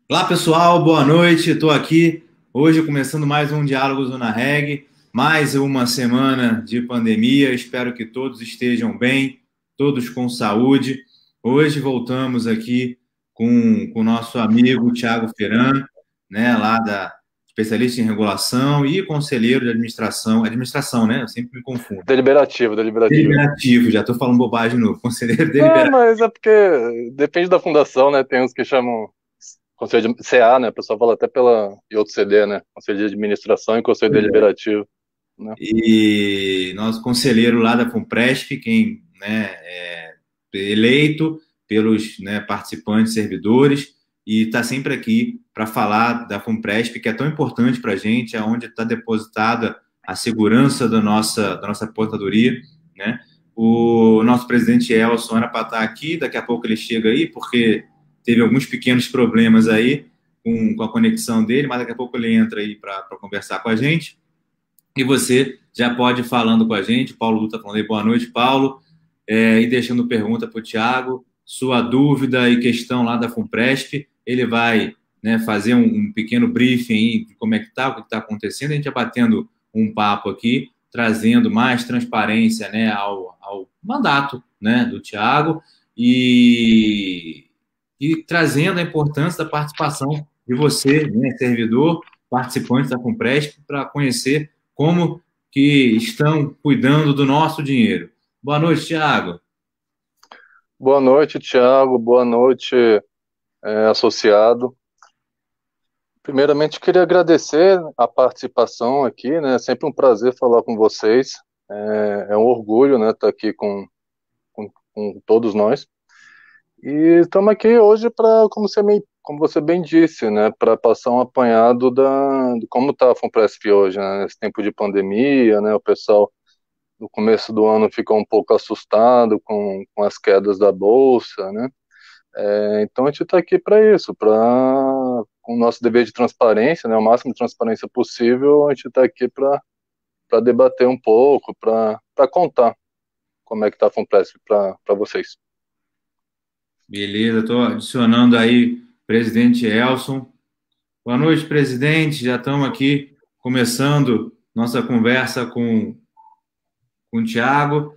Olá pessoal, boa noite. Estou aqui hoje começando mais um Diálogos na Reg, mais uma semana de pandemia. Espero que todos estejam bem, todos com saúde. Hoje voltamos aqui com o nosso amigo Thiago Feran, né, lá da especialista em regulação e conselheiro de administração, né? Eu sempre me confundo. Deliberativo, deliberativo. Deliberativo, já estou falando bobagem no conselheiro Não, deliberativo. mas é porque depende da fundação, né? Tem uns que chamam Conselho de CA, né? O pessoal fala até e outro CD, né? Conselho de Administração e Conselho Deliberativo, né? E nosso conselheiro lá da FUNPRESP, quem, né, é eleito pelos, né, participantes, servidores, e está sempre aqui para falar da FUNPRESP, que é tão importante para a gente, aonde está depositada a segurança da nossa aposentadoria, né? O nosso presidente Elson era para estar aqui, daqui a pouco ele chega aí, porque teve alguns pequenos problemas aí com a conexão dele, mas daqui a pouco ele entra aí para conversar com a gente. E você já pode ir falando com a gente. Paulo Lu está falando aí, boa noite, Paulo. E deixando pergunta para o Thiago, sua dúvida e questão lá da FUNPRESP. Ele vai, né, fazer um pequeno briefing aí de como é que está, o que está acontecendo. A gente vai batendo um papo aqui, trazendo mais transparência, né, ao mandato, né, do Thiago e trazendo a importância da participação de você, né, servidor, participante da FUNPRESP, para conhecer como que estão cuidando do nosso dinheiro. Boa noite, Thiago. Boa noite, Thiago. Boa noite, associado. Primeiramente, queria agradecer a participação aqui, né? É sempre um prazer falar com vocês. É um orgulho, né? Estar aqui com todos nós. E estamos aqui hoje para, como você bem disse, né, para passar um apanhado de como está a FUNPRESP hoje, né, nesse tempo de pandemia, né, o pessoal no começo do ano ficou um pouco assustado com as quedas da bolsa, né, então a gente está aqui para isso, com o nosso dever de transparência, né, o máximo de transparência possível, a gente está aqui para debater um pouco, para contar como é que está a FUNPRESP para vocês. Beleza, estou adicionando aí presidente Elson. Boa noite, presidente. Já estamos aqui começando nossa conversa com o Thiago.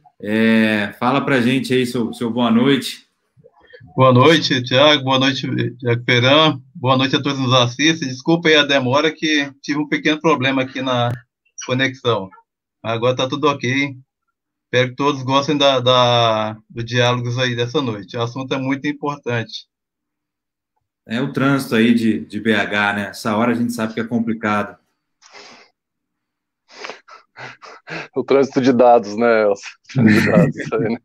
Fala para a gente aí seu boa noite. Boa noite, Tiago. Boa noite, Tiago Peran. Boa noite a todos que nos assistem. Desculpa aí a demora, que tive um pequeno problema aqui na conexão. Agora está tudo ok. Espero que todos gostem do diálogos aí dessa noite. O assunto é muito importante. É o trânsito aí de BH, né? Essa hora a gente sabe que é complicado. O trânsito de dados, né, Elcio? De dados, isso aí, né?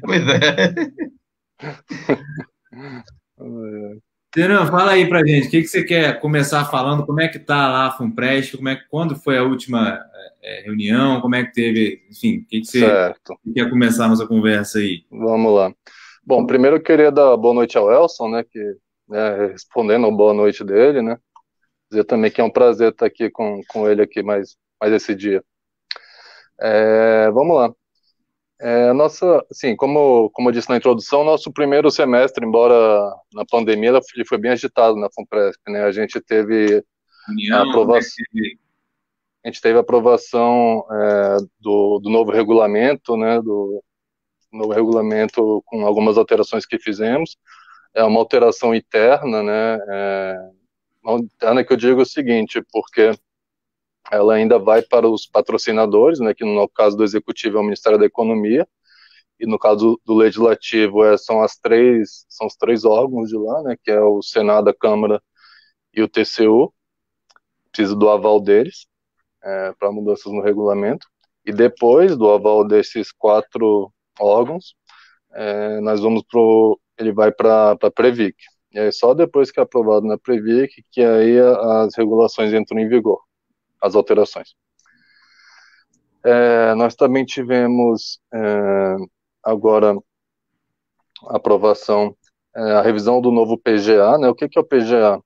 Pois é. Teran, fala aí pra gente, o que você quer começar falando? Como é que tá lá a FUNPRESP? Quando foi a última reunião? Como é que teve? Enfim, o que você Certo, quer começar a nossa conversa aí? vamos lá. Bom, primeiro eu queria dar boa noite ao Elson, né, né, respondendo a boa noite dele, né, dizer também que é um prazer estar aqui com ele aqui mais esse dia. Vamos lá. Assim, como eu disse na introdução, nosso primeiro semestre, embora na pandemia, ele foi bem agitado na FUNPRESP, né, a Reunião, como é aprovação, que a gente teve a aprovação do novo regulamento, né, do novo regulamento com algumas alterações que fizemos. É uma alteração interna, né? Uma interna que eu digo o seguinte, porque ela ainda vai para os patrocinadores, né? Que no caso do Executivo é o Ministério da Economia, e no caso do Legislativo são os três órgãos de lá, né? Que é o Senado, a Câmara e o TCU. Precisa do aval deles para mudanças no regulamento. E depois do aval desses quatro órgãos, ele vai para a Previc. E aí só depois que é aprovado na Previc que aí as regulações entram em vigor, as alterações. Nós também tivemos agora a aprovação, a revisão do novo PGA, né? O que é o PGA?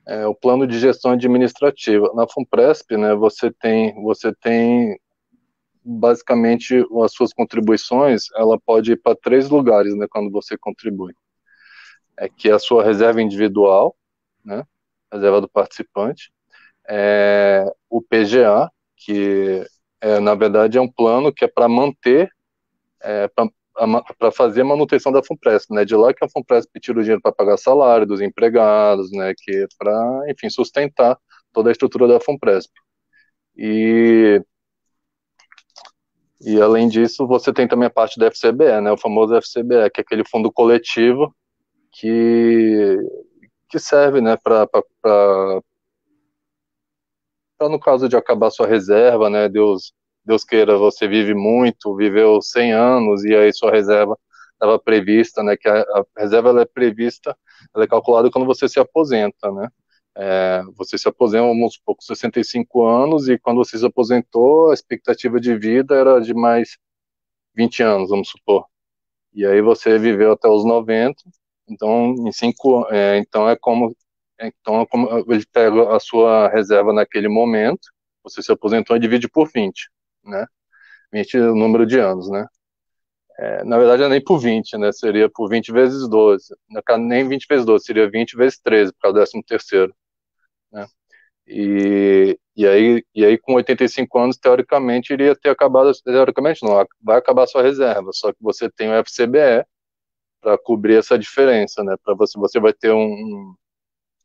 É o Plano de Gestão Administrativa. Na FUNPRESP, né, você tem basicamente as suas contribuições, ela pode ir para três lugares, né, quando você contribui. Que é a sua reserva individual, né? Reserva do participante. O PGA, que na verdade é um plano que é para manter, para fazer a manutenção da FUNPRESP, né? De lá que a FUNPRESP tira o dinheiro para pagar salário dos empregados, né? Que para, enfim, sustentar toda a estrutura da FUNPRESP. E além disso, você tem também a parte da FCBE, né? O famoso FCBE, que é aquele fundo coletivo que serve, né, para no caso de acabar sua reserva, né, Deus queira, você vive muito, viveu 100 anos e aí sua reserva estava prevista, né, que a reserva ela é prevista, ela é calculada quando você se aposenta, né, você se aposenta, vamos supor, com 65 anos e quando você se aposentou, a expectativa de vida era de mais 20 anos, vamos supor. E aí você viveu até os 90, então então é como ele pega a sua reserva naquele momento, você se aposentou e divide por 20, né? 20 é o número de anos, né? Na verdade é nem por 20, né? Seria por 20 vezes 12. Nem 20 vezes 12, seria 20 vezes 13, por causa do 13º, né? E aí com 85 anos, teoricamente, iria ter acabado, teoricamente não, vai acabar a sua reserva, só que você tem o FCBE, para cobrir essa diferença, né? Para você vai ter um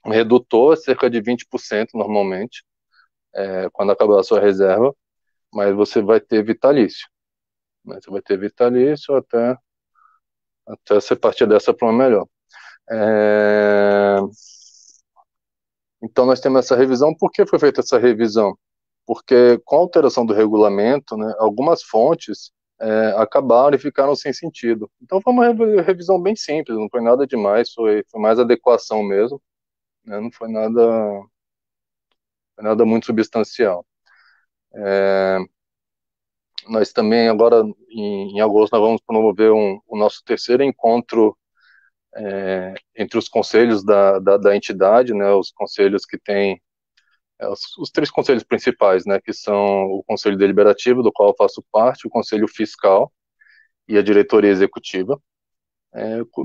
redutor, cerca de 20% normalmente, quando acabar a sua reserva, mas você vai ter vitalício, né? Você vai ter vitalício até você partir dessa para uma melhor. Então nós temos essa revisão. Por que foi feita essa revisão? Porque com a alteração do regulamento, né, algumas fontes acabaram e ficaram sem sentido. Então foi uma revisão bem simples, não foi nada demais, foi mais adequação mesmo, né, não foi nada muito substancial. Nós também agora, em agosto, nós vamos promover o nosso terceiro encontro entre os conselhos da entidade, né, os conselhos que têm os três conselhos principais, né, que são o Conselho Deliberativo, do qual eu faço parte, o Conselho Fiscal e a Diretoria Executiva,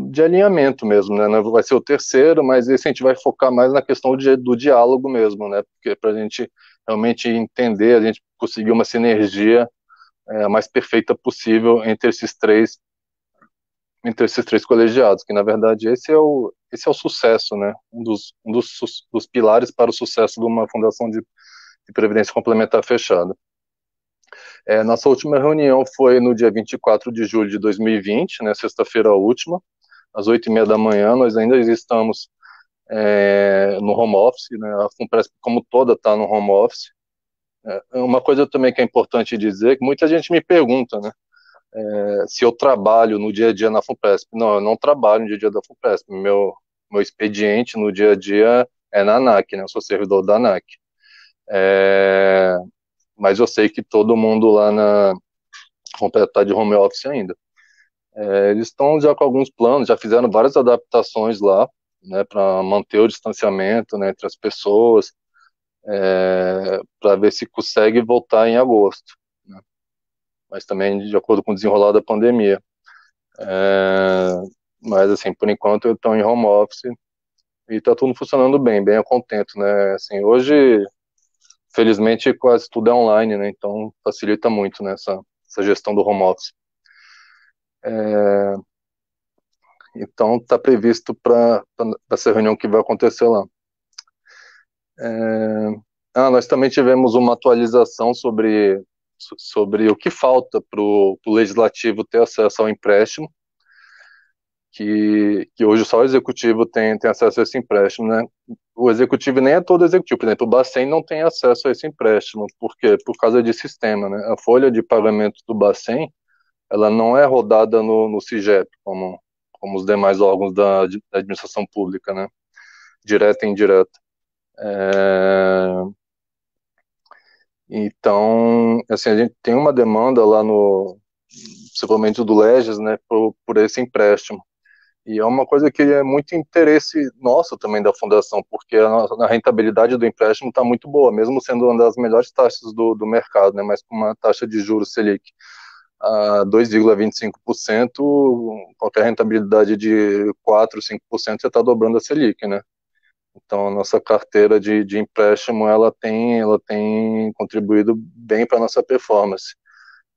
de alinhamento mesmo, né, vai ser o terceiro, mas esse a gente vai focar mais na questão do diálogo mesmo, né, porque para a gente realmente entender, a gente conseguir uma sinergia a mais perfeita possível entre esses três colegiados, que na verdade esse é o sucesso, né, dos pilares para o sucesso de uma fundação de previdência complementar fechada. Nossa última reunião foi no dia 24 de julho de 2020, né, sexta-feira última, às 8h30 da manhã. Nós ainda estamos no home office, né, a FUNPRESP como toda está no home office. Uma coisa também que é importante dizer, que muita gente me pergunta, né, se eu trabalho no dia a dia na FUNPRESP. Não, eu não trabalho no dia a dia da FUNPRESP. Meu expediente no dia a dia é na ANAC, né, eu sou servidor da ANAC. Mas eu sei que todo mundo lá na FUNPRESP está de home office ainda. Eles estão já com alguns planos, já fizeram várias adaptações lá, né, para manter o distanciamento, né, entre as pessoas, para ver se consegue voltar em agosto, né, mas também de acordo com o desenrolar da pandemia. Mas assim, por enquanto eu estou em home office e está tudo funcionando bem a contento, né? Assim, hoje, felizmente, quase tudo é online, né? Então facilita muito, né, essa gestão do home office. Então está previsto para essa reunião que vai acontecer lá. Nós também tivemos uma atualização sobre o que falta para o legislativo ter acesso ao empréstimo, que hoje só o executivo tem acesso a esse empréstimo, né? O executivo nem é todo executivo, por exemplo, o Bacen não tem acesso a esse empréstimo, por quê? Por causa de sistema, né? A folha de pagamento do Bacen, ela não é rodada no CIGEP, como os demais órgãos da administração pública, né? Direta e indireta. Então, assim, a gente tem uma demanda lá principalmente do Legis, né, por esse empréstimo. E é uma coisa que é muito interesse nosso também da fundação, porque a rentabilidade do empréstimo está muito boa, mesmo sendo uma das melhores taxas do mercado, né, mas com uma taxa de juros Selic a 2,25%, qualquer rentabilidade de 4, 5% você está dobrando a Selic, né? Então, a nossa carteira de empréstimo, ela tem contribuído bem para a nossa performance.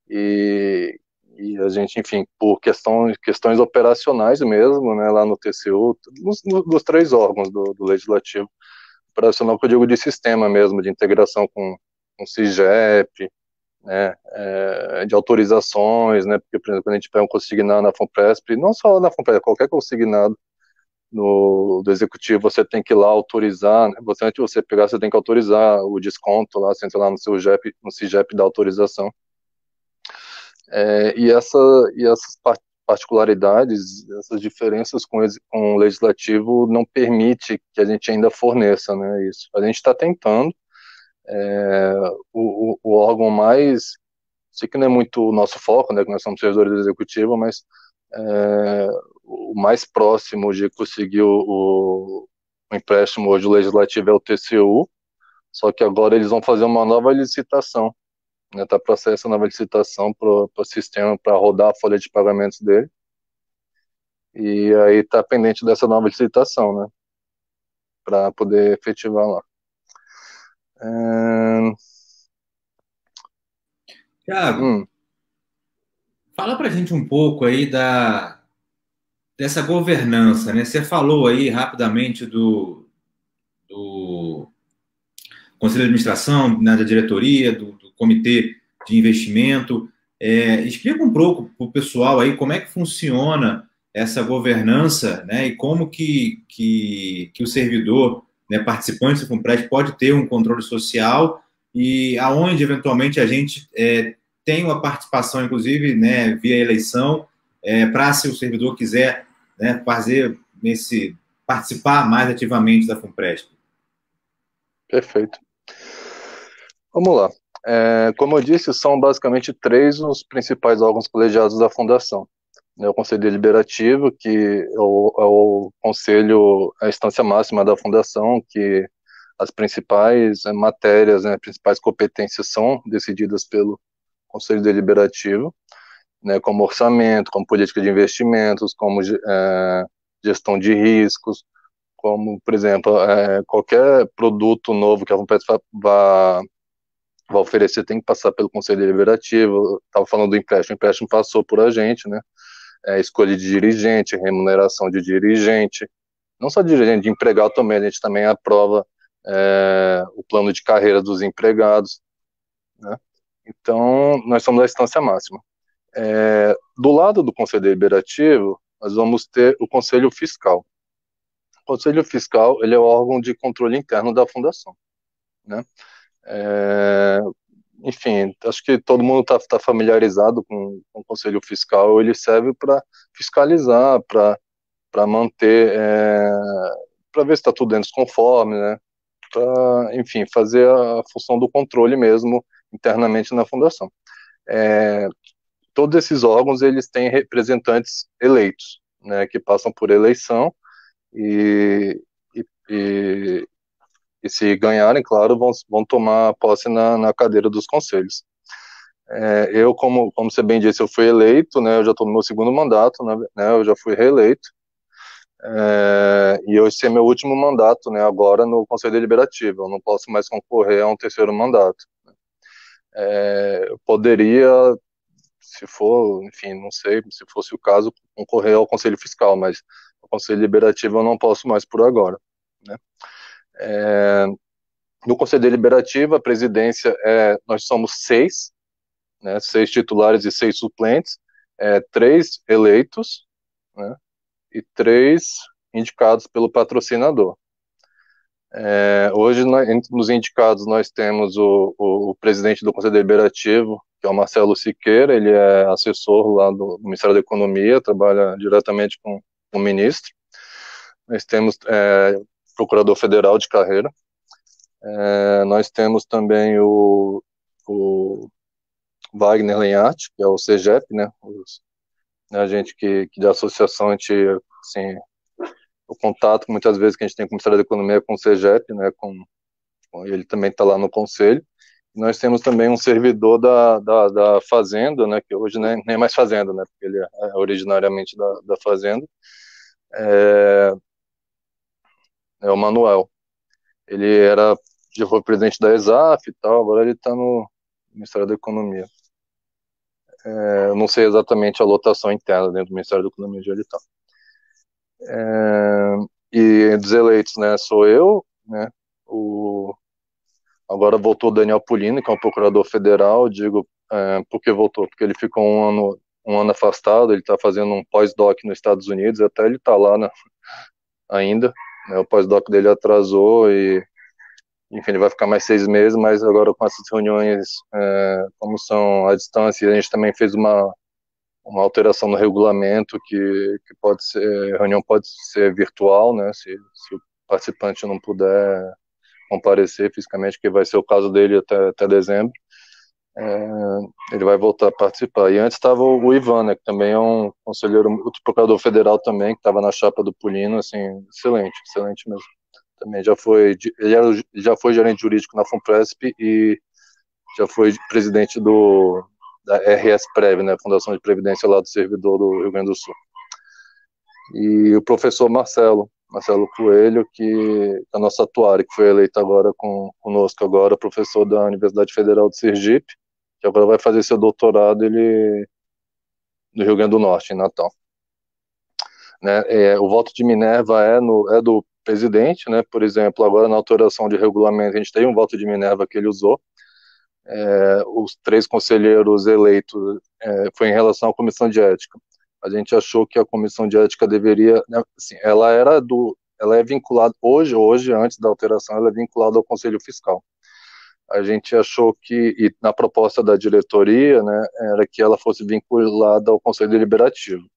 E a gente, enfim, por questões operacionais mesmo, né, lá no TCU, nos três órgãos do Legislativo, operacional que eu digo de sistema mesmo, de integração com o CIGEP, né, de autorizações, né, porque, por exemplo, quando a gente pega um consignado na FUNPRESP, não só na FUNPRESP, qualquer consignado do executivo, você tem que ir lá autorizar, né, antes de você pegar, você tem que autorizar o desconto lá, você entra lá no seu JEP, no CIGEP da autorização. E essas particularidades, essas diferenças com o legislativo não permite que a gente ainda forneça, né, isso. A gente está tentando, o órgão mais, sei que não é muito o nosso foco, né, que nós somos servidores do executivo, mas o mais próximo de conseguir o empréstimo hoje, o legislativo, é o TCU, só que agora eles vão fazer uma nova licitação, né, tá processo nova licitação para o sistema, para rodar a folha de pagamentos dele, e aí tá pendente dessa nova licitação, né, para poder efetivar lá. Tiago, fala para a gente um pouco aí dessa governança, né? Você falou aí rapidamente do conselho de administração, né, da diretoria, do comitê de investimento. Explica um pouco para o pessoal aí como é que funciona essa governança, né, e como que o servidor, né, participante do FUNPRESP pode ter um controle social e aonde, eventualmente, a gente tem uma participação, inclusive, né, via eleição, para, se o servidor quiser, né, participar mais ativamente da FUNPRESP. Perfeito. Vamos lá. Como eu disse, são basicamente três os principais órgãos colegiados da Fundação. O Conselho Deliberativo, que é o conselho, a instância máxima da Fundação, que as principais matérias, né, principais competências são decididas pelo Conselho Deliberativo, né, como orçamento, como política de investimentos, como gestão de riscos, como, por exemplo, qualquer produto novo que a Funpes vai oferecer tem que passar pelo Conselho Deliberativo. Estava falando do empréstimo, o empréstimo passou por a gente, né? Escolha de dirigente, remuneração de dirigente, não só dirigente, de empregado também, a gente também aprova o plano de carreira dos empregados, né? Então, nós somos a instância máxima. Do lado do Conselho Deliberativo, nós vamos ter o Conselho Fiscal. O Conselho Fiscal, ele é o órgão de controle interno da Fundação, né? Enfim, acho que todo mundo está familiarizado com o Conselho Fiscal. Ele serve para fiscalizar, para manter, para ver se está tudo dentro dos conformes, né? Para, enfim, fazer a função do controle mesmo internamente na Fundação. Todos esses órgãos, eles têm representantes eleitos, né, que passam por eleição e se ganharem, claro, vão tomar posse na cadeira dos conselhos. Eu, como você bem disse, eu fui eleito, né, eu já estou no meu segundo mandato, né, eu já fui reeleito, e esse é meu último mandato, né, agora no Conselho Deliberativo, eu não posso mais concorrer a um terceiro mandato. Eu poderia, se for, enfim, não sei, se fosse o caso, concorrer ao Conselho Fiscal, mas o Conselho Deliberativo eu não posso mais por agora, né. No Conselho Deliberativo, a presidência, nós somos 6, né, 6 titulares e 6 suplentes, 3 eleitos, né, e 3 indicados pelo patrocinador. Hoje, entre os indicados, nós temos o presidente do Conselho Deliberativo, que é o Marcelo Siqueira. Ele é assessor lá do Ministério da Economia, trabalha diretamente com o ministro. Nós temos procurador federal de carreira. Nós temos também o Wagner Lenhart, que é o CEGEP, né? A gente que de associação, a gente, assim, o contato muitas vezes que a gente tem com o Ministério da Economia é com o CEGEP, né? Ele também está lá no conselho. Nós temos também um servidor da Fazenda, né? Que hoje nem é mais Fazenda, né? Porque ele é originariamente da Fazenda. é o Manuel. Já foi presidente da ESAF e tal, agora ele está no Ministério da Economia. Eu não sei exatamente a lotação interna dentro do Ministério da Economia onde ele está. E dos eleitos, né, sou eu, né, agora voltou o Daniel Pulino, que é um procurador federal. Digo, por que voltou? Porque ele ficou um ano afastado, ele está fazendo um pós-doc nos Estados Unidos, até ele está lá, né, ainda, né, o pós-doc dele atrasou e, enfim, ele vai ficar mais 6 meses, mas agora com essas reuniões, como são à distância, a gente também fez uma alteração no regulamento que pode ser, a reunião pode ser virtual, né, se o participante não puder comparecer fisicamente, que vai ser o caso dele até dezembro, ele vai voltar a participar. E antes estava o Ivan, né, que também é um conselheiro, outro procurador federal também, que estava na chapa do Pulino, assim, excelente mesmo. Também já foi gerente jurídico na FUNPRESP e já foi presidente da RS Prev, né, Fundação de Previdência lá do servidor do Rio Grande do Sul. E o professor Marcelo Coelho, que é nosso atuário, que foi eleito agora conosco agora, professor da Universidade Federal de Sergipe, que agora vai fazer seu doutorado no Rio Grande do Norte, em Natal. Né, o voto de Minerva é do presidente, né? Por exemplo, agora na alteração de regulamento a gente tem um voto de Minerva que ele usou. Os 3 conselheiros eleitos foi em relação à comissão de ética. A gente achou que a comissão de ética deveria, né, assim, ela é vinculada hoje, antes da alteração, ela é vinculada ao Conselho Fiscal. A gente achou que, e na proposta da diretoria, né, era que ela fosse vinculada ao Conselho Deliberativo.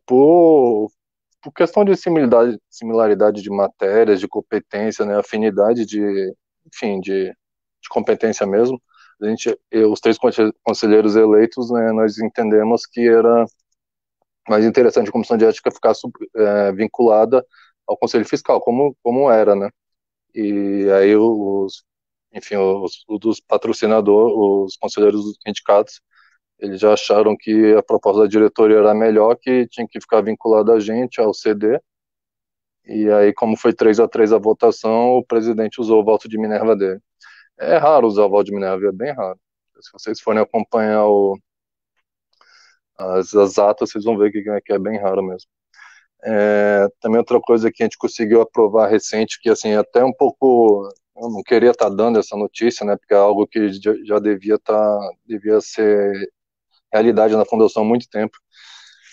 Por questão de similaridade de matérias, de competência, né, afinidade enfim, de competência mesmo, os 3 conselheiros eleitos, né, nós entendemos que era mais interessante a comissão de ética ficar vinculada ao Conselho Fiscal, como era, né? E aí enfim, dos patrocinadores, os conselheiros indicados, eles já acharam que a proposta da diretoria era melhor, que tinha que ficar vinculada a gente, ao CD. E aí, como foi 3-3 a votação, o presidente usou o voto de Minerva dele. É raro usar o voto de Minerva, é bem raro. Se vocês forem acompanhar as atas, vocês vão ver que é bem raro mesmo. Também outra coisa que a gente conseguiu aprovar recente, que assim, até um pouco, eu não queria estar dando essa notícia, né, porque é algo que já devia ser realidade na Fundação há muito tempo.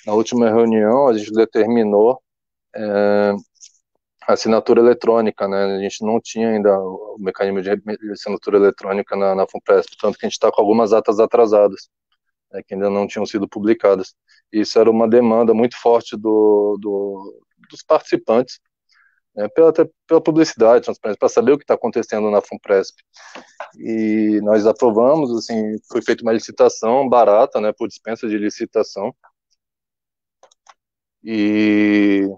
Na última reunião, a gente determinou a assinatura eletrônica, né, a gente não tinha ainda o mecanismo de assinatura eletrônica na FUNPRESP, tanto que a gente está com algumas atas atrasadas, que ainda não tinham sido publicadas. Isso era uma demanda muito forte dos participantes, né, pela publicidade, transparência, para saber o que está acontecendo na FUNPRESP. E nós aprovamos, assim, foi feita uma licitação barata, né, por dispensa de licitação, e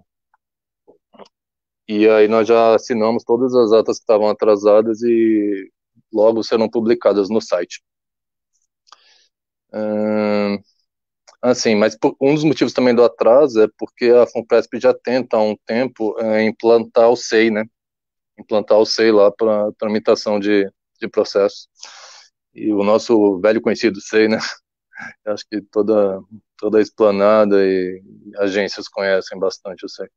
aí nós já assinamos todas as atas que estavam atrasadas e logo serão publicadas no site. Assim, mas um dos motivos também do atraso é porque a FUNPRESP já tenta há um tempo implantar o SEI, né? Implantar o SEI lá para tramitação de processo. E o nosso velho conhecido SEI, né? Acho que toda a Esplanada e agências conhecem bastante o SEI.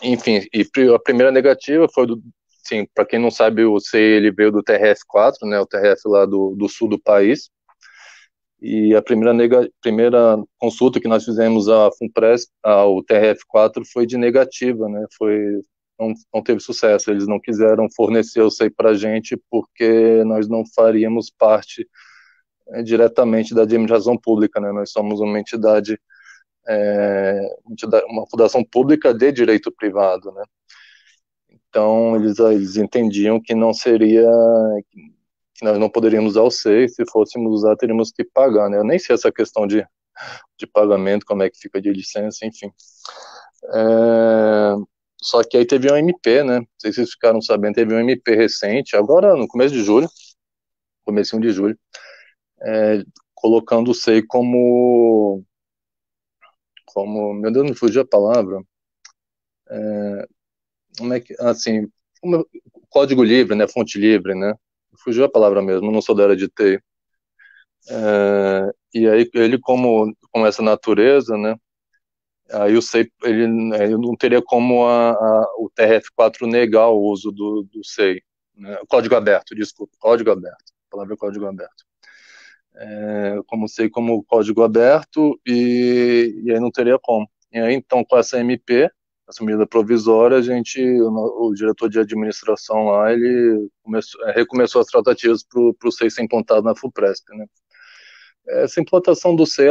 Enfim, e a primeira negativa foi sim, para quem não sabe, o SEI ele veio do TRF4, né? O TRF lá do sul do país. E a primeira consulta que nós fizemos à FUNPRESP, ao TRF4, foi de negativa, né? Não teve sucesso. Eles não quiseram fornecer o SEI para a gente porque nós não faríamos parte diretamente da administração pública, né? Nós somos uma entidade, uma fundação pública de direito privado, né? Então eles entendiam que não seria, que nós não poderíamos usar o SEI, se fôssemos usar teríamos que pagar, né? Eu nem sei essa questão de pagamento, como é que fica de licença, enfim. Só que aí teve um MP, né? Não sei se vocês ficaram sabendo, teve um MP recente, agora no comecinho de julho, colocando o SEI como como, meu Deus, me fugiu a palavra, como é que, assim, código livre, né, fonte livre, né, fugiu a palavra mesmo, não sou da área de TI. E aí ele como essa natureza, né, aí eu sei, ele não teria como o TRF4 negar o uso do SEI, né, código aberto, desculpa, código aberto, a palavra é código aberto. Como SEI como código aberto e aí não teria como. E aí então com essa MP, essa medida provisória, o diretor de administração lá, ele recomeçou as tratativas para o SEI ser implantado na FUPRESP, né? Essa implantação do SEI,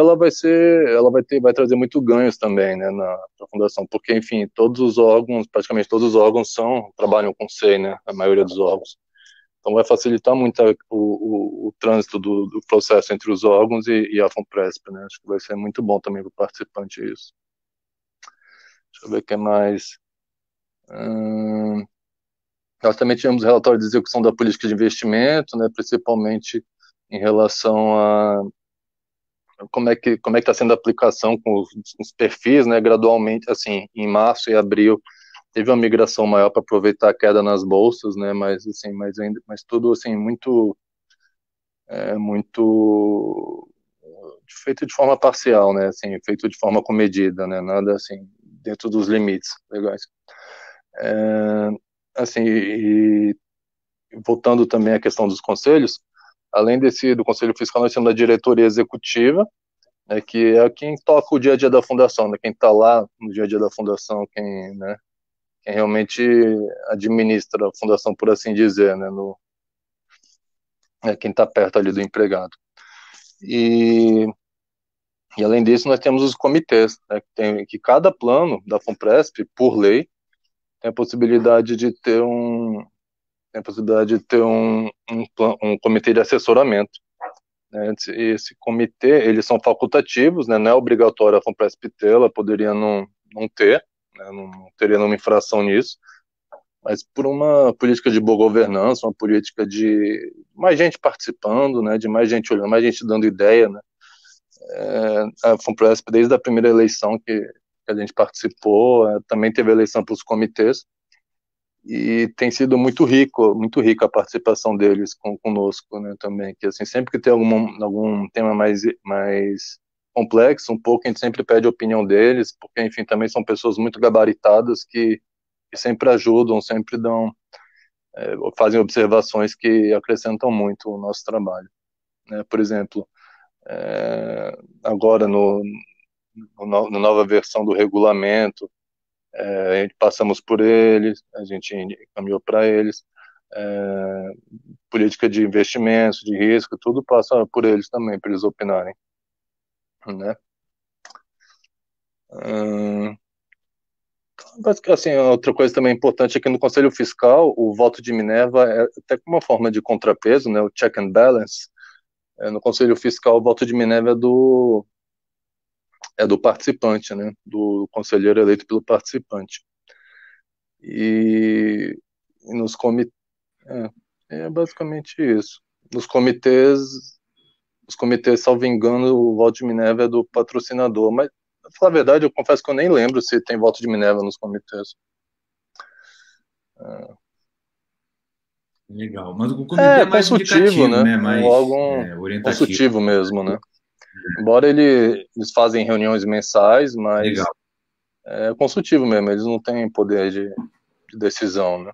vai trazer muito ganhos também, né, na fundação, porque, enfim, praticamente todos os órgãos trabalham com SEI, né, a maioria dos órgãos. Então vai facilitar muito o trânsito do processo entre os órgãos e a FUNPRESP, né, acho que vai ser muito bom também para o participante isso. Deixa eu ver o que mais. Nós também tivemos relatório de execução da política de investimento, né, principalmente em relação a como é que está sendo a aplicação com os perfis, né, gradualmente, assim, em março e abril teve uma migração maior para aproveitar a queda nas bolsas, né, mas tudo assim muito feito de forma parcial, né, assim, feito de forma comedida, né, nada assim dentro dos limites legais. Assim, e voltando também à questão dos conselhos, além do conselho fiscal, nós temos a diretoria executiva, que é quem toca o dia a dia da fundação, né? Quem está lá no dia a dia da fundação, quem realmente administra a fundação, por assim dizer, né? Quem está perto ali do empregado. E além disso, nós temos os comitês, né? Que cada plano da FUNPRESP, por lei, tem a possibilidade de ter um comitê de assessoramento. Esse comitê, eles são facultativos, né, não é obrigatório a FUNPRESP tê-la, poderia não ter, né, não teria nenhuma infração nisso, mas por uma política de boa governança, uma política de mais gente participando, né, de mais gente olhando, mais gente dando ideia, né, a FUNPRESP, desde a primeira eleição que a gente participou, também teve eleição para os comitês, e tem sido muito rica a participação deles conosco, né, também, que assim, sempre que tem algum tema mais complexo, um pouco, a gente sempre pede a opinião deles, porque, enfim, também são pessoas muito gabaritadas que sempre ajudam, sempre fazem observações que acrescentam muito o nosso trabalho, né, por exemplo, agora na nova versão do regulamento, a gente passamos por eles, a gente encaminhou para eles, política de investimentos, de risco, tudo passa por eles também, para eles opinarem, né? Assim, outra coisa também importante é que no Conselho Fiscal, o voto de Minerva é até como uma forma de contrapeso, né? O check and balance. No Conselho Fiscal, o voto de Minerva é do participante, né? Do conselheiro eleito pelo participante. E nos comitês, é basicamente isso. Nos comitês, salvo engano, o voto de Minerva é do patrocinador, mas, pra falar a verdade, eu confesso que eu nem lembro se tem voto de Minerva nos comitês. Legal. Mas o comitê é mais consultivo, indicativo, né? Um Mais órgão orientativo. consultivo mesmo, né? Embora eles fazem reuniões mensais, mas Legal. É consultivo mesmo, eles não têm poder de decisão, né?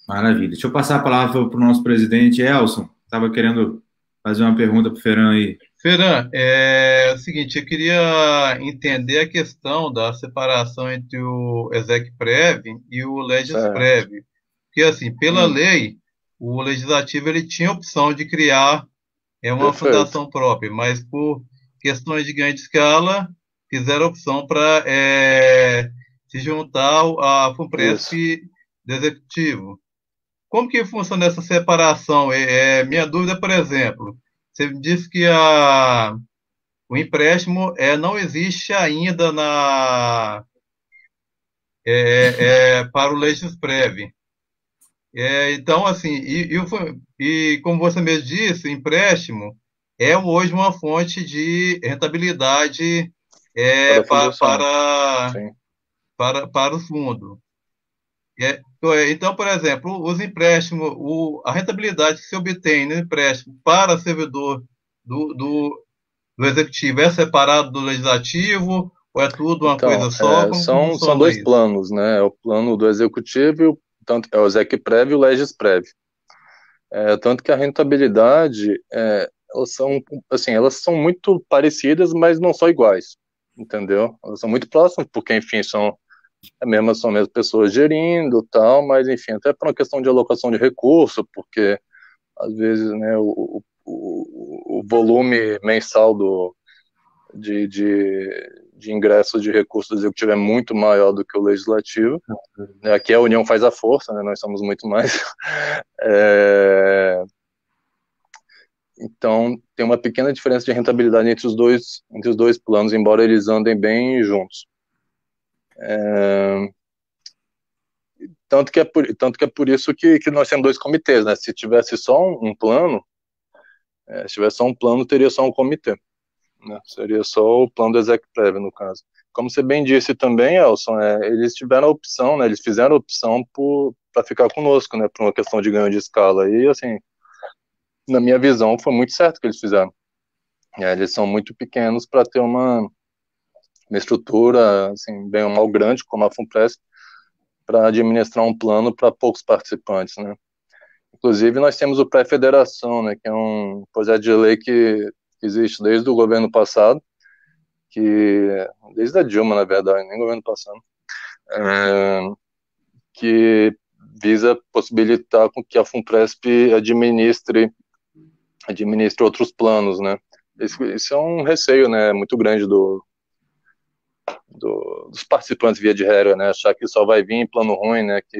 Maravilha. Deixa eu passar a palavra para o nosso presidente, Elson. Estava querendo fazer uma pergunta para o Ferran aí. Ferran, é o seguinte, eu queria entender a questão da separação entre o Execprev e o Legisprev. Porque, assim, pela lei, o Legislativo ele tinha a opção de criar uma fundação própria, mas por questões de ganho de escala, fizeram a opção para se juntar à FUNPRESP do Executivo. Como que funciona essa separação? Minha dúvida, por exemplo, você disse que o empréstimo não existe ainda para o Legisprev. Então, assim, e como você mesmo disse, o empréstimo é hoje uma fonte de rentabilidade Para a fundação, para, sim. para o fundo. Então, por exemplo, os empréstimos, a rentabilidade que se obtém no empréstimo para servidor do, do, do executivo é separado do legislativo ou é tudo uma Então, coisa só? Como que são funciona dois isso? planos, né? É o plano do executivo, tanto é o Execprev e o Legisprev. Tanto que a rentabilidade, elas são, assim, elas são muito parecidas, mas não são iguais, entendeu? Elas são muito próximas, porque, enfim, são as mesmas pessoas gerindo, tal, mas, enfim, até por uma questão de alocação de recurso, porque, às vezes, né, o volume mensal de ingressos de recursos do executivo é muito maior do que o legislativo, né? Aqui a união faz a força, né? Nós somos muito mais. É, então, tem uma pequena diferença de rentabilidade entre os dois planos, embora eles andem bem juntos. Tanto que é por isso que nós temos dois comitês, né? Se tivesse só um plano, se tivesse só um plano, teria só um comitê, né? Seria só o plano do Execprev, no caso. Como você bem disse também, Elson, eles tiveram a opção, né? Eles fizeram a opção para ficar conosco, né? Por uma questão de ganho de escala. E, assim, na minha visão, foi muito certo o que eles fizeram. Eles são muito pequenos para ter uma estrutura, assim, bem ou mal grande, como a FUNPRESP, para administrar um plano para poucos participantes, né? Inclusive, nós temos o pré-federação, né, que é um projeto de lei que existe desde o governo passado, desde a Dilma, na verdade, nem governo passado, que visa possibilitar com que a FUNPRESP administre outros planos, né? Isso é um receio, né, muito grande dos participantes via de regra, né? Achar que só vai vir em plano ruim, né? Que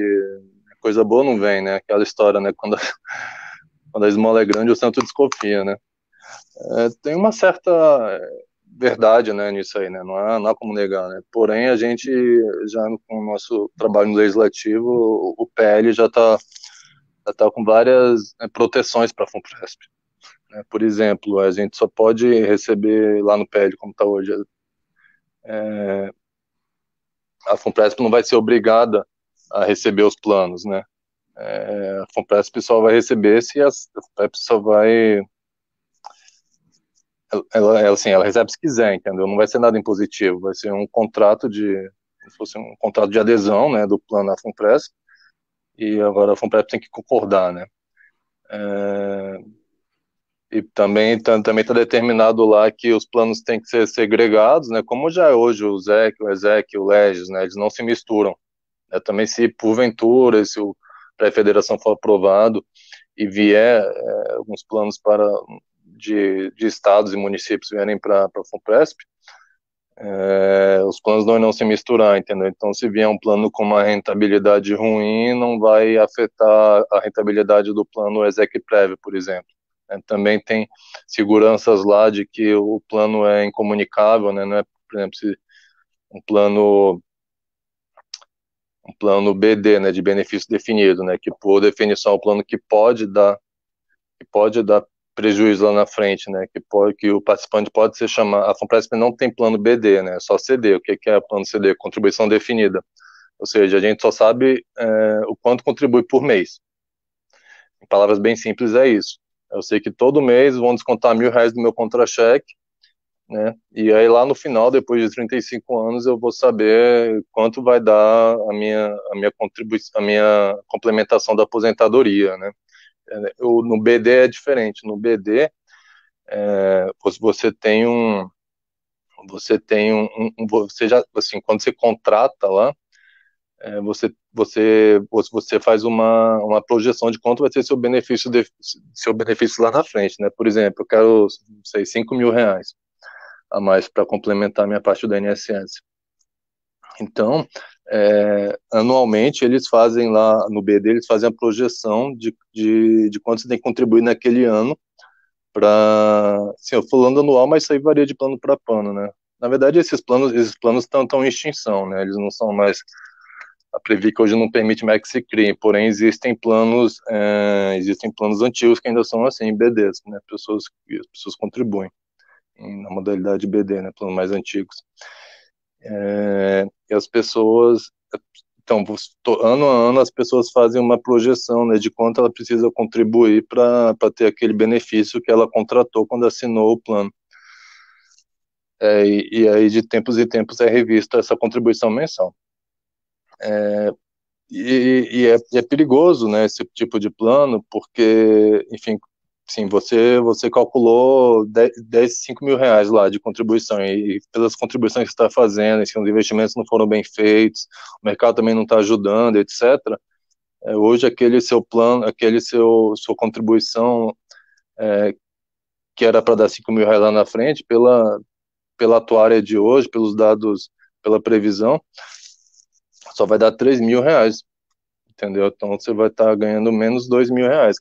coisa boa não vem, né? Aquela história, né? Quando a esmola é grande, o santo desconfia, né? Tem uma certa verdade, né, nisso aí, né? Não há como negar, né? Porém, a gente já com o nosso trabalho no legislativo, o PL já tá com várias proteções para a FUNPRESP, né? Por exemplo, a gente só pode receber lá no PL, como está hoje, a FUNPRESP não vai ser obrigada a receber os planos, né? A FUNPRESP só vai receber se a FUNPRESP só vai. Ela recebe se quiser, entendeu? Não vai ser nada impositivo, vai ser um contrato se fosse um contrato de adesão, né, do plano da FUNPRESP, e agora a FUNPRESP tem que concordar, né? E também está determinado lá que os planos têm que ser segregados, né? Como já é hoje o ZEC, o ESEC, o LEGES, né? Eles não se misturam. Também se porventura, se o pré-federação for aprovado e vier alguns planos de estados e municípios vierem para a FUNPRESP, os planos não irão se misturar, entendeu? Então, se vier um plano com uma rentabilidade ruim, não vai afetar a rentabilidade do plano Execprev, por exemplo. Também tem seguranças lá de que o plano é incomunicável, né? Não é, por exemplo, se um plano BD, né, de benefício definido, né, que por definição é um plano que pode dar prejuízo lá na frente, né, que o participante pode ser chamado. A FUNPRESP não tem plano BD, né, é só CD. O que é plano CD? Contribuição definida. Ou seja, a gente só sabe o quanto contribui por mês. Em palavras bem simples, é isso. Eu sei que todo mês vão descontar R$ 1.000 do meu contra-cheque, né? E aí lá no final, depois de 35 anos, eu vou saber quanto vai dar a minha contribuição, a minha complementação da aposentadoria, né? No BD é diferente. No BD, você já, assim, quando você contrata lá, você faz uma projeção de quanto vai ser seu benefício lá na frente, né? Por exemplo, eu quero, não sei, R$ 5.000 a mais para complementar a minha parte do INSS. Então, anualmente, eles fazem lá no BD, eles fazem a projeção de quanto você tem que contribuir naquele ano para, assim, eu falando anual, mas isso aí varia de plano para plano, né? Na verdade, esses planos estão em extinção, né? Eles não são mais A Previc hoje não permite mais que se criem, porém existem planos antigos que ainda são assim, BDs, né? As pessoas contribuem na modalidade BD, né? Planos mais antigos. E as pessoas, então, ano a ano, as pessoas fazem uma projeção, né, de quanto ela precisa contribuir para ter aquele benefício que ela contratou quando assinou o plano. E aí, de tempos em tempos, é revista essa contribuição mensal. E é perigoso, né, esse tipo de plano, porque, enfim, sim, você calculou 5 mil reais lá de contribuição, e pelas contribuições que você está fazendo, se os investimentos não foram bem feitos, o mercado também não está ajudando, etc. Hoje, aquele seu plano, sua contribuição, que era para dar 5 mil reais lá na frente, pela atuária de hoje, pelos dados, pela previsão, só vai dar 3 mil reais, entendeu? Então você vai estar ganhando menos 2 mil reais.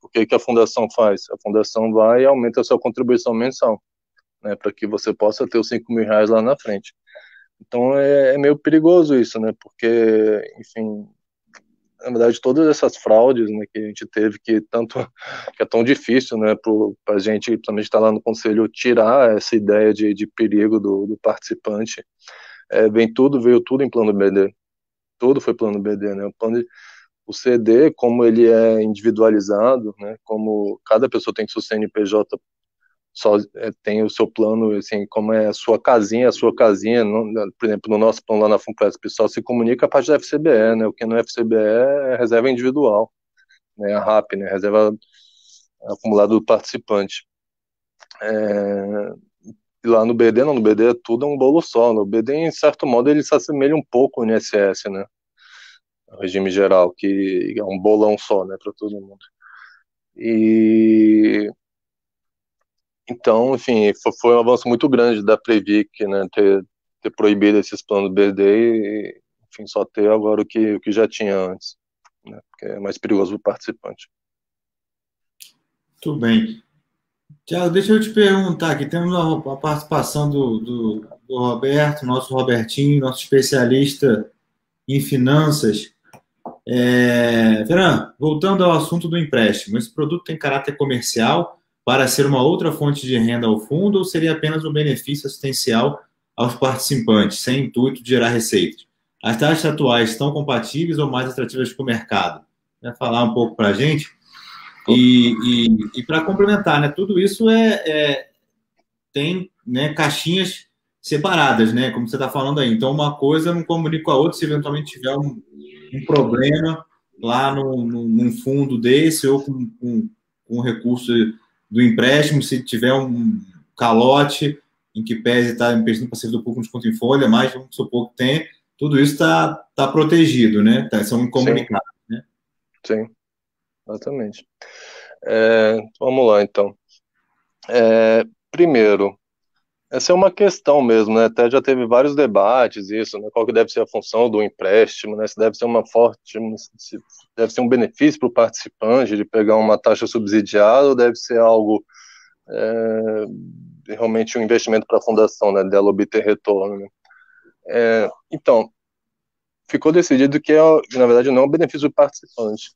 O que a fundação faz? A fundação vai e aumenta a sua contribuição mensal, né, para que você possa ter os 5 mil reais lá na frente. Então é meio perigoso isso, né, porque, enfim, na verdade, todas essas fraudes, né, que a gente teve, que é tão difícil, né, para a gente, principalmente estar lá no conselho, tirar essa ideia de perigo do participante, veio tudo em plano BD, tudo foi plano BD, né, o CD, como ele é individualizado, né, como cada pessoa tem seu CNPJ, tem o seu plano, assim, como é a sua casinha, por exemplo, no nosso plano lá na FUNPRESP, o pessoal se comunica a partir da FCBE, né, o que no FCBE é reserva individual, né, a RAP, né, reserva acumulada do participante. E lá no BD, não, no BD tudo é um bolo só, no BD, em certo modo, ele se assemelha um pouco ao INSS, né, o regime geral, que é um bolão só, né, para todo mundo. E então, enfim, foi um avanço muito grande da Previc, né, ter proibido esses planos BD e, enfim, só ter agora o que já tinha antes, né, porque é mais perigoso para o participante. Tudo bem. Tiago, deixa eu te perguntar aqui, temos a participação do Roberto, nosso Robertinho, nosso especialista em finanças. Fernando, voltando ao assunto do empréstimo, esse produto tem caráter comercial para ser uma outra fonte de renda ao fundo ou seria apenas um benefício assistencial aos participantes, sem intuito de gerar receitas? As taxas atuais estão compatíveis ou mais atrativas para o mercado? Vai falar um pouco para a gente? E para complementar, né, tudo isso tem, né, caixinhas separadas, né, como você está falando aí. Então, uma coisa não comunica com a outra se eventualmente tiver um problema lá num fundo desse ou com um recurso do empréstimo, se tiver um calote em que pese estar emprestando para servidor público com desconto em folha, mas vamos supor que tem, tudo isso está protegido, né? São incomunicados, né? Sim, exatamente. Vamos lá, então. Primeiro, essa é uma questão mesmo, né? Até já teve vários debates isso, né? Qual que deve ser a função do empréstimo, né? Se deve ser se deve ser um benefício para o participante de pegar uma taxa subsidiada ou deve ser algo realmente um investimento para a fundação, né? Dela obter retorno, né? Então, ficou decidido que na verdade não é um benefício do participante.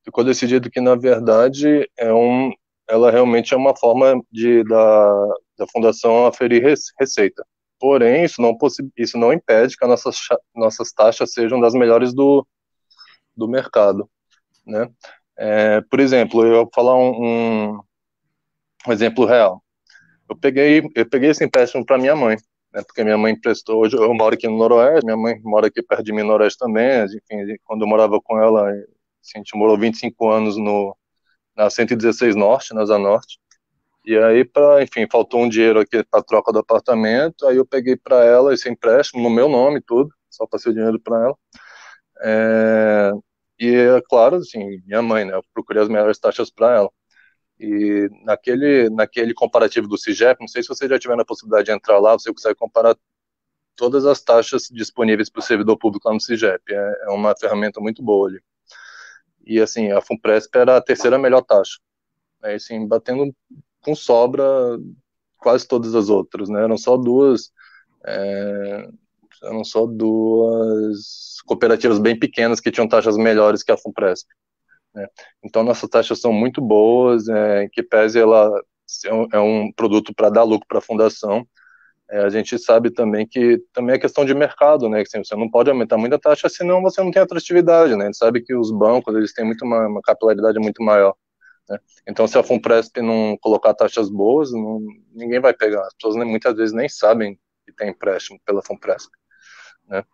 Ficou decidido que na verdade ela realmente é uma forma da fundação aferir receita. Porém, isso não impede que as nossas taxas sejam das melhores do mercado, né? Por exemplo, eu vou falar um exemplo real. Eu peguei esse empréstimo para minha mãe, né? Porque minha mãe emprestou. Hoje eu moro aqui no Noroeste, minha mãe mora aqui perto de mim no Noroeste também. Enfim, quando eu morava com ela, assim, a gente morou 25 anos na 116 Norte, na Zanorte. E aí, enfim, faltou um dinheiro aqui para troca do apartamento, aí eu peguei para ela esse empréstimo no meu nome, tudo, só passei o dinheiro para ela. E é claro, assim, minha mãe, né, eu procurei as melhores taxas para ela. E naquele comparativo do CIGEP, não sei se você já tiver a possibilidade de entrar lá, você consegue comparar todas as taxas disponíveis para o servidor público lá no CIGEP. É uma ferramenta muito boa ali. E assim, a FUNPRESP era a terceira melhor taxa. Assim, batendo com sobra quase todas as outras, né? Eram só duas eram só duas cooperativas bem pequenas que tinham taxas melhores que a Funpresp, né? Então, nossas taxas são muito boas, em que pese ela é um produto para dar lucro para a fundação. A gente sabe também que também é questão de mercado, né? Que assim, você não pode aumentar muito a taxa, senão você não tem atratividade, né? A gente sabe que os bancos, eles têm uma capilaridade muito maior, né? Então, se a Funpresp não colocar taxas boas, ninguém vai pegar. As pessoas muitas vezes nem sabem que tem empréstimo pela Funpresp, né?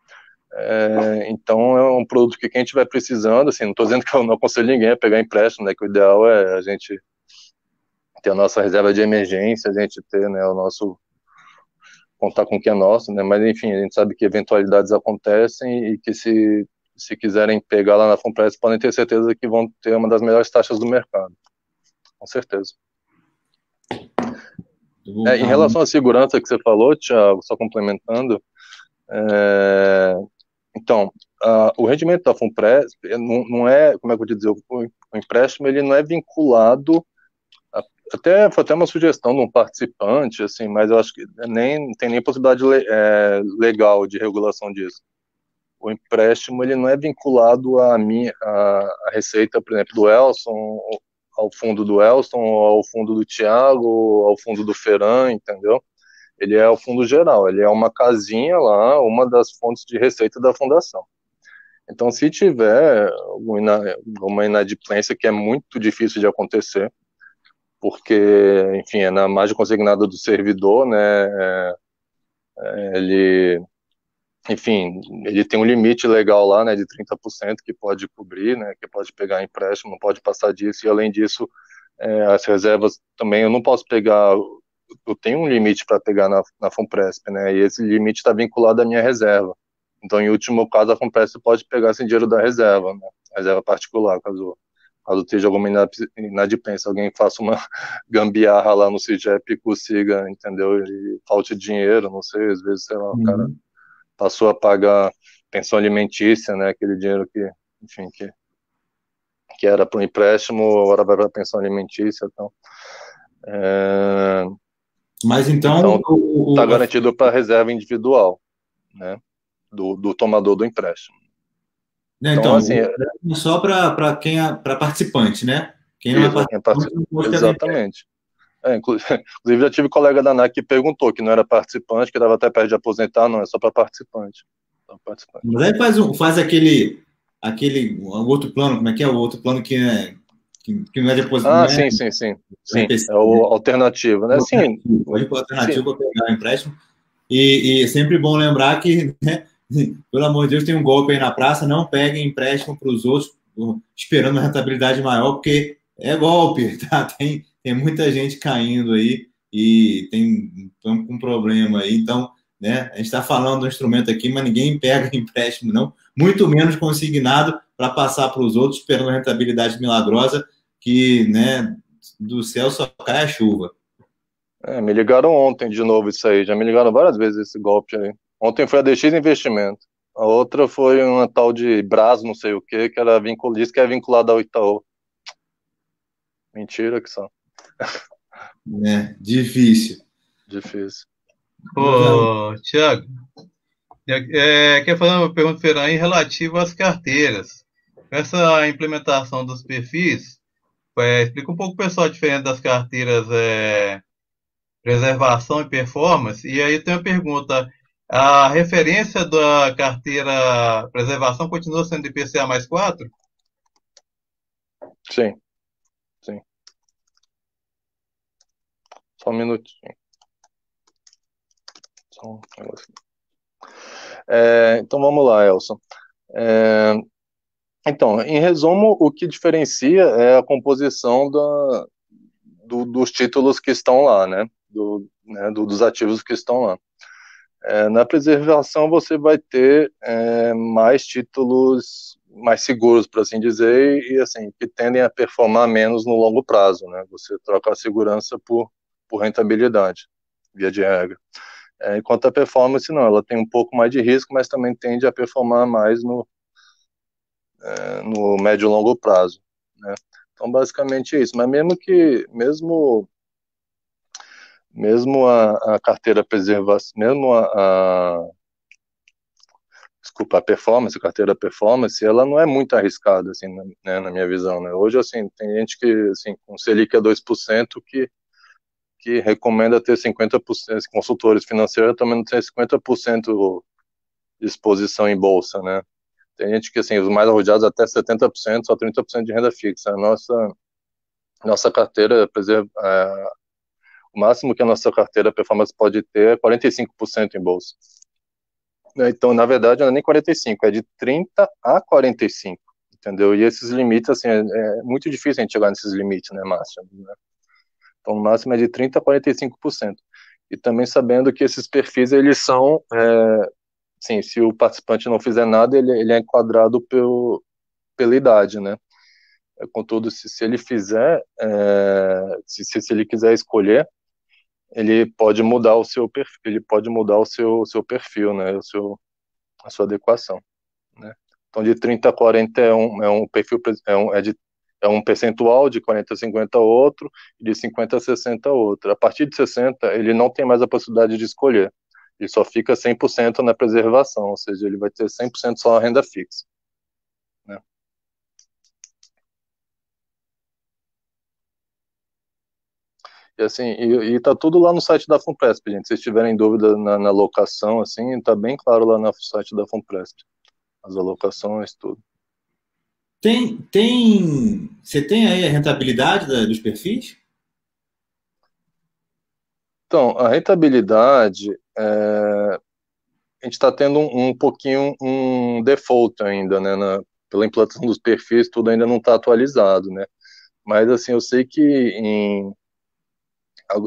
Então, é um produto que quem estiver precisando, assim, não estou dizendo que eu não aconselho ninguém a pegar empréstimo, né? Que o ideal é a gente ter a nossa reserva de emergência, a gente ter, né, o nosso contar com o que é nosso, né? Mas enfim, a gente sabe que eventualidades acontecem e que se quiserem pegar lá na Funpresp, podem ter certeza que vão ter uma das melhores taxas do mercado, com certeza. Em relação à segurança que você falou, Thiago, só complementando, então, o rendimento da Funpresp não é, como é que eu vou dizer, o empréstimo ele não é vinculado. Foi até uma sugestão de um participante, assim, mas eu acho que não tem nem possibilidade legal de regulação disso. O empréstimo ele não é vinculado à receita, por exemplo, do Elson, ao fundo do Elson, ao fundo do Thiago, ao fundo do Ferran, entendeu? Ele é o fundo geral, ele é uma casinha lá, uma das fontes de receita da fundação. Então, se tiver alguma inadimplência, que é muito difícil de acontecer, porque, enfim, é na margem consignada do servidor, né? Enfim, ele tem um limite legal lá, né, de 30% que pode cobrir, né, que pode pegar empréstimo, não pode passar disso, e além disso, as reservas também eu não posso pegar, eu tenho um limite para pegar na Funpresp, né, e esse limite está vinculado à minha reserva. Então, em último caso, a Funpresp pode pegar esse dinheiro da reserva, né, reserva particular, caso esteja alguma inadimplência, alguém faça uma gambiarra lá no CIGEP e consiga, entendeu? E falte dinheiro, não sei, às vezes, sei lá, o cara passou a pagar pensão alimentícia, né? Aquele dinheiro que, enfim, que era para o empréstimo, agora vai para a pensão alimentícia, então. Mas então está garantido para a reserva individual, né? Do tomador do empréstimo. Então assim, só para para participante, né? Quem não é participante não pode pegar. Exatamente. Inclusive já tive colega da ANAC que perguntou que não era participante, que estava até perto de aposentar, não, é só para participante. Mas aí faz aquele outro plano, como é que é? O outro plano que não é de aposentadoria. Sim. É o alternativo, né? Sim. Pode ir para o alternativo para pegar o empréstimo. E é sempre bom lembrar que, né, pelo amor de Deus, tem um golpe aí na praça, não peguem empréstimo para os outros esperando uma rentabilidade maior, porque é golpe, tá? Tem muita gente caindo aí e estamos com um problema aí. Então, né, a gente está falando do instrumento aqui, mas ninguém pega empréstimo, não. Muito menos consignado para passar para os outros esperando uma rentabilidade milagrosa que, né, do céu só cai a chuva. Me ligaram ontem de novo isso aí, já me ligaram várias vezes esse golpe aí. Ontem foi a DX Investimento, a outra foi uma tal de Brás, não sei o que era vinculista, que é vinculada ao Itaú. Mentira que só. Difícil. Ô, Thiago, quer fazer uma pergunta, Ferran, em relativo às carteiras. Essa implementação dos perfis, explica um pouco, pessoal, a diferença das carteiras preservação e performance. E aí tem uma pergunta: a referência da carteira preservação continua sendo IPCA mais 4? Sim. Só um minutinho. Então vamos lá, Elson. Então, em resumo, o que diferencia é a composição dos títulos que estão lá, né? Dos ativos que estão lá. Na preservação você vai ter mais títulos mais seguros, por assim dizer, e assim, que tendem a performar menos no longo prazo, né? Você troca a segurança por rentabilidade, via de regra. Enquanto a performance não, ela tem um pouco mais de risco, mas também tende a performar mais no médio e longo prazo, né? Então, basicamente é isso. Mas mesmo a carteira preservação, mesmo desculpa, a performance, a carteira performance, ela não é muito arriscada, assim, né, na minha visão, né? Hoje, assim, tem gente que, assim, com Selic a 2%, que recomenda ter 50%, consultores financeiros também ter 50% de exposição em bolsa, né? Tem gente que, assim, os mais arrojados até 70%, só 30% de renda fixa. A nossa carteira, o máximo que a nossa carteira performance pode ter é 45% em bolsa. Então, na verdade, não é nem 45, é de 30 a 45, entendeu? E esses limites, assim, é muito difícil a gente chegar nesses limites, né, Márcio? Né? Então, o máximo é de 30 a 45%. E também sabendo que esses perfis, eles são, sim, se o participante não fizer nada, ele é enquadrado pela idade, né? Contudo, se ele fizer, se ele quiser escolher, ele pode mudar o seu perfil, ele pode mudar o seu perfil, né? A sua adequação, né? Então, de 30 a 40 é um perfil, é um percentual, de 40 a 50 outro, e de 50 a 60 outro. A partir de 60, ele não tem mais a possibilidade de escolher. Ele só fica 100% na preservação, ou seja, ele vai ter 100% só a renda fixa, né? E assim, e tá tudo lá no site da Funpresp, gente. Se vocês tiverem dúvida na alocação, assim, tá bem claro lá no site da Funpresp. As alocações, tudo. Você tem aí a rentabilidade dos perfis? Então, a rentabilidade, a gente está tendo um pouquinho um default ainda, né? Pela implantação dos perfis, tudo ainda não está atualizado, né? Mas, assim, eu sei que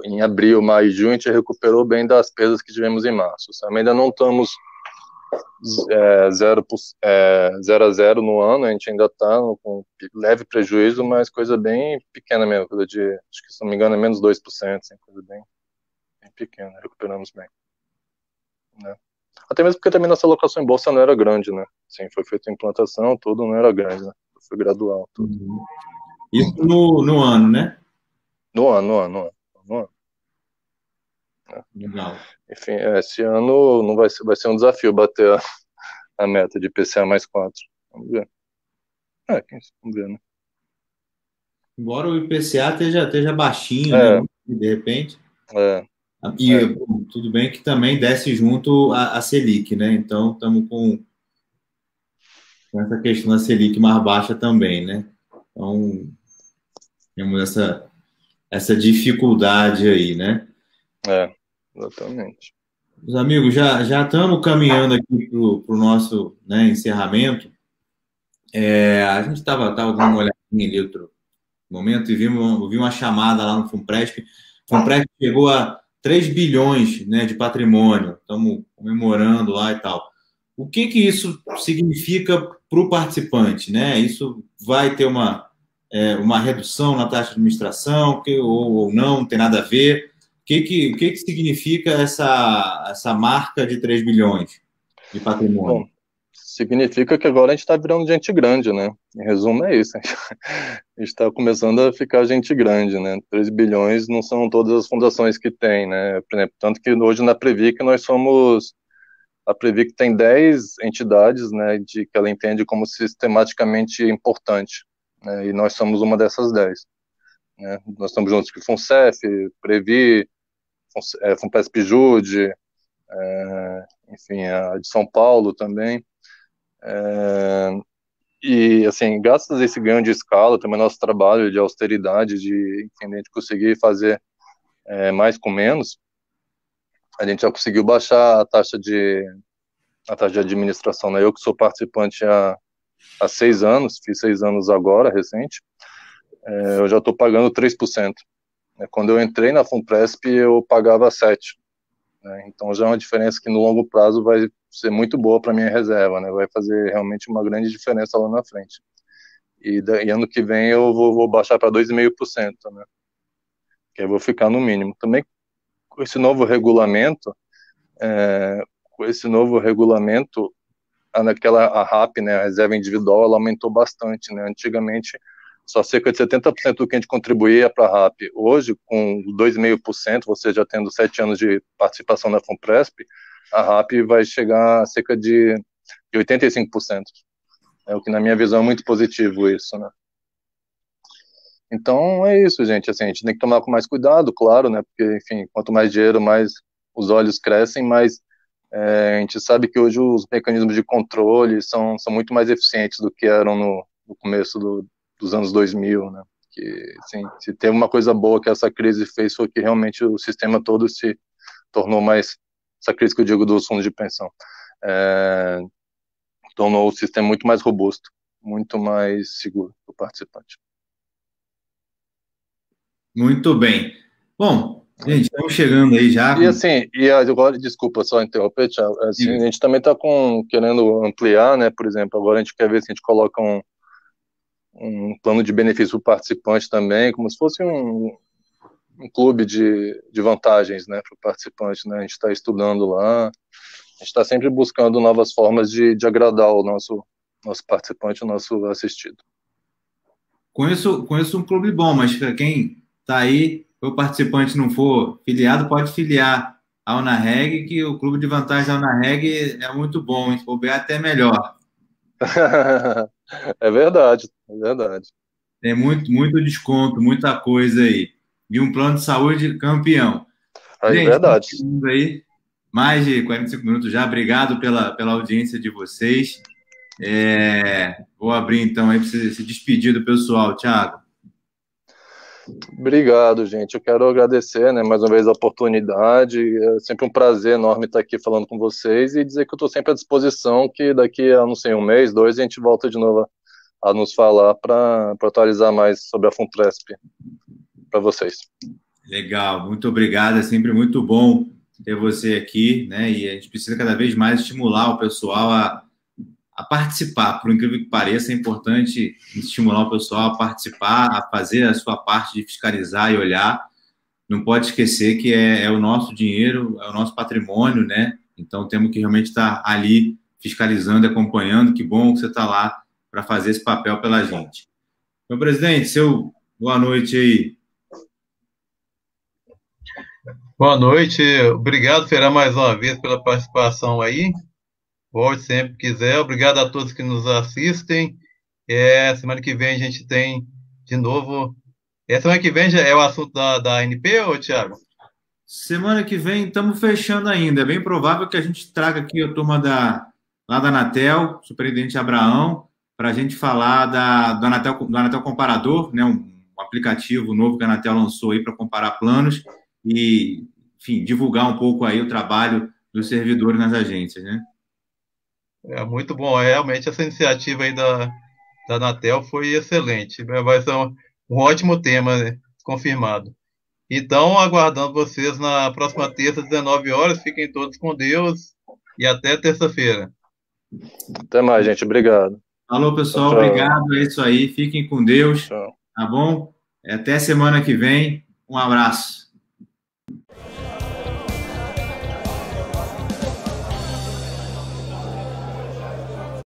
em abril, maio e junho, a gente recuperou bem das perdas que tivemos em março, sabe? Ainda não estamos 0 a 0 no ano, a gente ainda está com leve prejuízo, mas coisa bem pequena mesmo, coisa de, acho que se não me engano é menos 2%, assim, coisa bem pequena, recuperamos bem, né? Até mesmo porque também nossa alocação em bolsa não era grande, né? Sim, foi feita a implantação, tudo não era grande, né? Foi gradual, tudo. Isso no ano, né? No ano. Legal. Enfim, esse ano não vai ser um desafio bater a meta de IPCA mais 4. Vamos ver. Vamos ver, né? Embora o IPCA esteja baixinho, É, né? De repente. é, E é. tudo bem que também desce junto a Selic, né? Então estamos com essa questão da Selic mais baixa também, né? Então temos essa dificuldade aí, né? Exatamente. Os amigos, já estamos caminhando aqui para o nosso, né, encerramento. A gente estava dando uma olhadinha ali outro momento e vi uma chamada lá no Funpresp. O Funpresp chegou a 3 bilhões, né, de patrimônio. Estamos comemorando lá e tal. O que isso significa para o participante, né? Isso vai ter uma redução na taxa de administração ou não tem nada a ver? O que significa essa marca de 3 bilhões de patrimônio? Bom, significa que agora a gente está virando gente grande, né? Em resumo, é isso. A gente está começando a ficar gente grande, né? 3 bilhões não são todas as fundações que tem, né? Por exemplo, tanto que hoje na Previc nós somos... A Previc tem 10 entidades, né, que ela entende como sistematicamente importante, né? E nós somos uma dessas 10. Né? Nós estamos juntos com FUNCEF, Previ, FUNPESP Jude, enfim, a de São Paulo também. E, assim, graças a esse ganho de escala, também nosso trabalho de austeridade, enfim, de conseguir fazer mais com menos, a gente já conseguiu baixar a taxa de administração, né? Eu que sou participante há 6 anos, fiz 6 anos agora, recente, eu já estou pagando 3%. Quando eu entrei na Funpresp, eu pagava 7%. Né? Então já é uma diferença que no longo prazo vai ser muito boa para minha reserva, né? Vai fazer realmente uma grande diferença lá na frente. E ano que vem eu vou baixar para 2,5%, né? Que aí eu vou ficar no mínimo. Também com esse novo regulamento, a RAP, né, a reserva individual, ela aumentou bastante, né? Antigamente só cerca de 70% do que a gente contribuía para a RAP. Hoje, com 2,5%, você já tendo 7 anos de participação na Funpresp, a RAP vai chegar a cerca de de 85%. É o que, na minha visão, é muito positivo isso, né? Então, é isso, gente. Assim, a gente tem que tomar com mais cuidado, claro, né? Porque, enfim, quanto mais dinheiro, mais os olhos crescem, mas a gente sabe que hoje os mecanismos de controle são muito mais eficientes do que eram no começo dos anos 2000, né? Que, assim, se teve uma coisa boa que essa crise fez foi que realmente o sistema todo se tornou mais, essa crise que eu digo dos fundos de pensão, tornou o sistema muito mais robusto, muito mais seguro para o participante. Muito bem. Bom, gente, estamos chegando aí já. E assim, agora, desculpa só interromper, Thiago, assim, a gente também está querendo ampliar, né? Por exemplo, agora a gente quer ver se a gente coloca um plano de benefício para o participante também, como se fosse um clube de vantagens, né, para o participante, né? A gente está estudando lá, a gente está sempre buscando novas formas de agradar o nosso participante, o nosso assistido. Conheço um clube bom, mas quem está aí, se o participante não for filiado, pode filiar ao Unareg, que o clube de vantagens da Unareg é muito bom, hein? Se bobear até melhor. É verdade, é verdade. Tem muito desconto, muita coisa aí. E um plano de saúde campeão. É Gente, verdade. Aí, mais de 45 minutos já. Obrigado pela audiência de vocês. Vou abrir então aí para você se despedir do pessoal, Thiago. Obrigado, gente. Eu quero agradecer, né, mais uma vez a oportunidade. É sempre um prazer enorme estar aqui falando com vocês e dizer que eu estou sempre à disposição, que daqui a, não sei, um mês, 2, a gente volta de novo a nos falar para atualizar mais sobre a Funtresp para vocês. Legal, muito obrigado. É sempre muito bom ter você aqui, né? E a gente precisa cada vez mais estimular o pessoal a participar. Por incrível que pareça, é importante estimular o pessoal a participar, a fazer a sua parte de fiscalizar e olhar. Não pode esquecer que é o nosso dinheiro, é o nosso patrimônio, né? Então temos que realmente estar ali fiscalizando, acompanhando. Que bom que você está lá para fazer esse papel pela gente. Meu presidente, boa noite aí. Boa noite, obrigado, Ferran, mais uma vez pela participação aí. Volte sempre que quiser. Obrigado a todos que nos assistem. Semana que vem a gente tem de novo. Semana que vem já é o assunto da ANP, ou Thiago? Semana que vem estamos fechando ainda. É bem provável que a gente traga aqui a turma lá da Anatel, superintendente Abraão, para a gente falar do Anatel Comparador, né? Um aplicativo novo que a Anatel lançou aí para comparar planos e, enfim, divulgar um pouco aí o trabalho dos servidores nas agências, né? Muito bom. Realmente essa iniciativa aí da Anatel foi excelente. Vai ser um ótimo tema, né? Confirmado. Então, aguardando vocês na próxima terça, 19 horas. Fiquem todos com Deus e até terça-feira. Até mais, gente. Obrigado. Alô, pessoal. Tchau. Obrigado. É isso aí. Fiquem com Deus. Tchau. Tá bom? Até semana que vem. Um abraço.